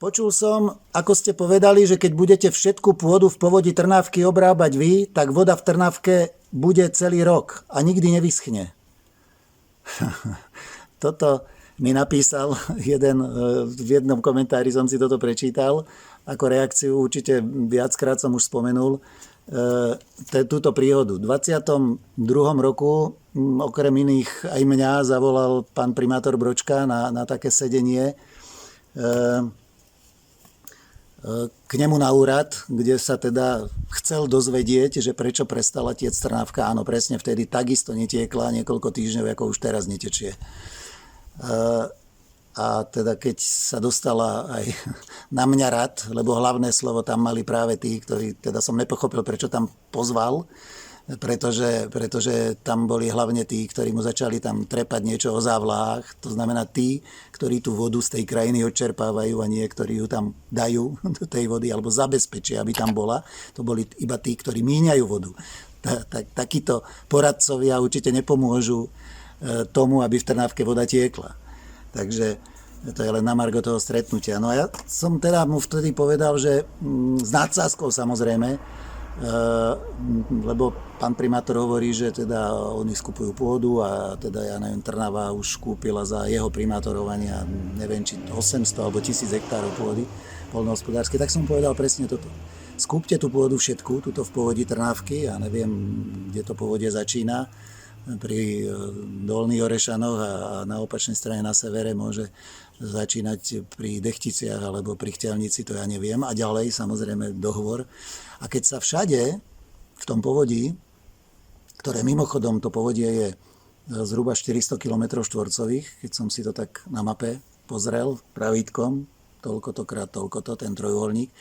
Počul som, ako ste povedali, že keď budete všetku pôdu v povodí Trnávky obrábať vy, tak voda v Trnávke bude celý rok a nikdy nevyschne. Toto mi napísal jeden, v jednom komentári som si toto prečítal, ako reakciu určite viackrát som už spomenul túto príhodu. V 22. roku okrem iných aj mňa zavolal pán primátor Bročka na také sedenie k nemu na úrad, kde sa teda chcel dozvedieť, že prečo prestala tiec Trnávka. Áno, presne vtedy takisto netiekla niekoľko týždňov, ako už teraz netečie. A teda keď sa dostala aj na mňa rad, lebo hlavné slovo tam mali práve tí, ktorí, teda som nepochopil, prečo tam pozval, pretože tam boli hlavne tí, ktorí mu začali tam trepať niečo o závlahách. To znamená tí, ktorí tú vodu z tej krajiny odčerpávajú a nie, ktorí ju tam dajú do tej vody alebo zabezpečia, aby tam bola. To boli iba tí, ktorí míňajú vodu. Takíto poradcovia určite nepomôžu tomu, aby v Trnávke voda tiekla. Takže to je len na margo toho stretnutia. No a ja som teda mu vtedy povedal, že s nadsázkou samozrejme, lebo pán primátor hovorí, že teda oni skupujú pôdu a teda ja neviem, Trnava už kúpila za jeho primátorovania neviem, či 800 alebo 1000 hektárov pôdy poľnohospodárskej, tak som povedal presne toto. Skúpte tú pôdu všetku, tuto v povodí Trnávky, ja neviem, kde to povodie začína, pri Dolných Orešanoch a na opačnej strane na severe môže začínať pri Dechticiach alebo pri Chťelnici, to ja neviem. A ďalej samozrejme dohovor. A keď sa všade v tom povodí, ktoré mimochodom to povodie je zhruba 400 km štvorcových, keď som si to tak na mape pozrel pravítkom, toľkoto krát toľkoto, ten trojuholník,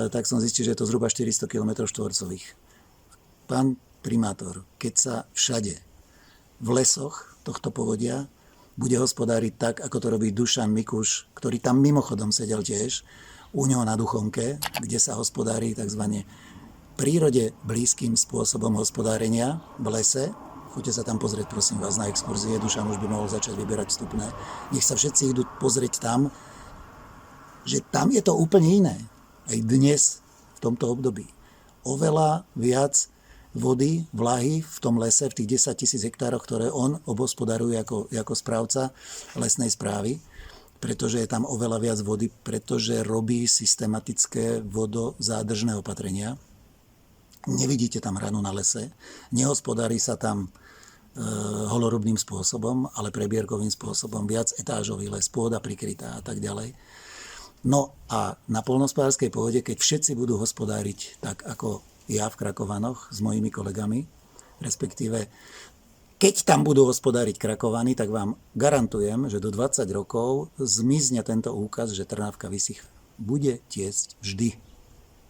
tak som zistil, že je to zhruba 400 km štvorcových. Pán primátor, keď sa všade v lesoch tohto povodia bude hospodáriť tak, ako to robí Dušan Mikuš, ktorý tam mimochodom sedel tiež, u ňoho na Duchonke, kde sa hospodári tzv. Prírode blízkym spôsobom hospodárenia v lese. Choďte sa tam pozrieť, prosím vás, na exkurzie. Dušan už by mohol začať vyberať vstupné. Nech sa všetci idú pozrieť tam, že tam je to úplne iné. Aj dnes, v tomto období. Oveľa viac vody, vlahy v tom lese, v tých 10 000 hektároch, ktoré on obhospodaruje ako správca lesnej správy, pretože je tam oveľa viac vody, pretože robí systematické vodozádržné opatrenia. Nevidíte tam hranu na lese, nehospodári sa tam holorubným spôsobom, ale prebierkovým spôsobom, viac etážový les, pôda prikrytá a tak ďalej. No a na poľnohospodárskej pôde, keď všetci budú hospodáriť tak, ako ja v Krakovanoch s mojimi kolegami, respektíve keď tam budú hospodáriť Krakovany, tak vám garantujem, že do 20 rokov zmizne tento úkaz, že Trnávka vysychá. Bude tiecť vždy.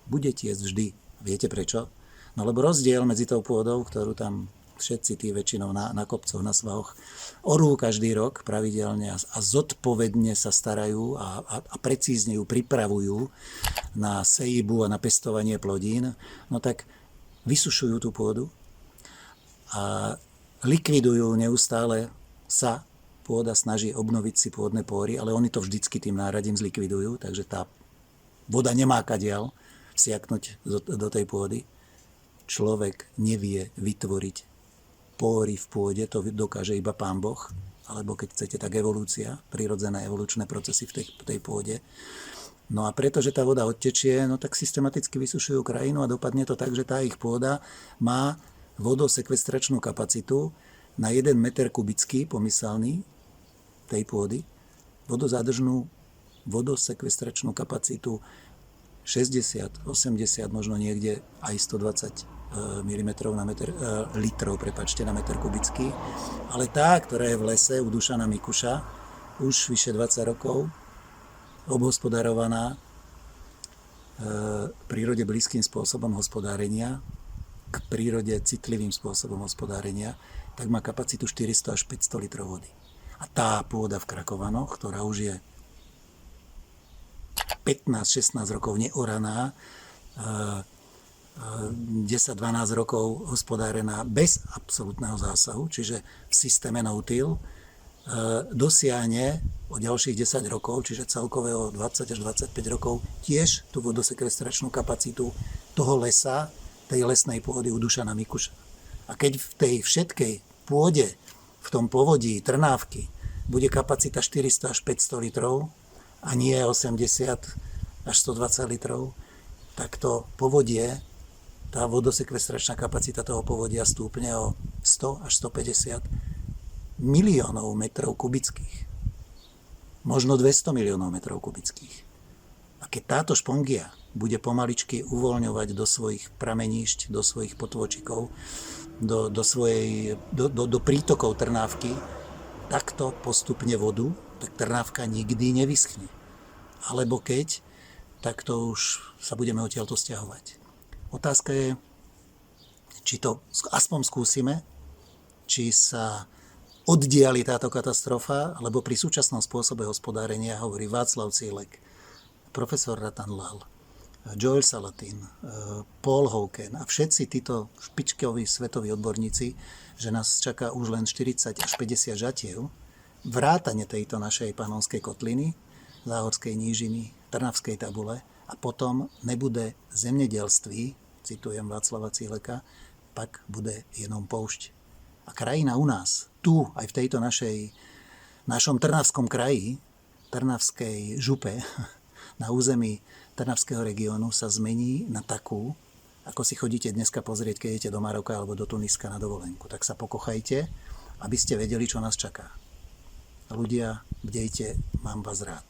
Bude tiecť vždy. Viete prečo? No lebo rozdiel medzi tou pôdou, ktorú tam všetci tí väčšinou na kopcoch, na svahoch orú každý rok pravidelne a zodpovedne sa starajú a precízne ju pripravujú na sejbu a na pestovanie plodín, no tak vysušujú tú pôdu a likvidujú neustále sa. Pôda snaží obnoviť si pôdne pory, ale oni to vždycky tým náradím zlikvidujú, takže tá voda nemá kadiaľ siaknúť do tej pôdy. Človek nevie vytvoriť pory v pôde, to dokáže iba Pán Boh, alebo keď chcete, tak evolúcia, prirodzené evolučné procesy v tej pôde. No a pretože tá voda odtečie, no tak systematicky vysušujú krajinu a dopadne to tak, že tá ich pôda má vodosekvestračnú kapacitu na 1 meter kubický pomyselný tej pôdy, vodozádržnú vodosekvestračnú kapacitu 60, 80, možno niekde aj 120 litrov na meter kubický. Ale tá, ktorá je v lese u Dušana Mikuša, už vyše 20 rokov, obhospodarovaná prírode blízkym spôsobom hospodárenia, k prírode citlivým spôsobom hospodárenia, tak má kapacitu 400 až 500 litrov vody. A tá pôda v Krakovanoch, ktorá už je 15-16 rokov neoraná, 10-12 rokov hospodárená bez absolútneho zásahu, čiže v systéme no-till, dosiahne o ďalších 10 rokov, čiže celkové o 20 až 25 rokov, tiež tú vodosekvestračnú kapacitu toho lesa, tej lesnej pôdy u Dušana Mikuša. A keď v tej všetkej pôde, v tom povodí Trnávky, bude kapacita 400 až 500 litrov a nie 80 až 120 litrov, tak to povodie, tá vodosekvestračná kapacita toho povodia stúpne o 100 až 150 miliónov metrov kubických. Možno 200 miliónov metrov kubických. A keď táto špongia bude pomaličky uvoľňovať do svojich prameníšť, do svojich potôčikov, do prítokov Trnávky, takto postupne vodu, tak Trnávka nikdy nevyschne. Alebo keď, tak to už sa budeme odtiaľto sťahovať. Otázka je, či to aspoň skúsime, či sa oddiali táto katastrofa, lebo pri súčasnom spôsobe hospodárenia hovorí Václav Cílek, profesor Ratan Lal, Joel Salatin, Paul Hawken a všetci títo špičkoví svetoví odborníci, že nás čaká už len 40 až 50 žatiev, vrátane tejto našej Panonskej kotliny, Záhorskej nížiny, Trnavskej tabule a potom nebude zemědělství, citujem Václava Cíleka, pak bude jenom poušť. A krajina u nás, tu, aj v tejto našom Trnavskom kraji, Trnavskej župe, na území Trnavského regiónu sa zmení na takú, ako si chodíte dneska pozrieť, keď idete do Maroka alebo do Tuniska na dovolenku. Tak sa pokochajte, aby ste vedeli, čo nás čaká. Ľudia, bdejte, mám vás rád.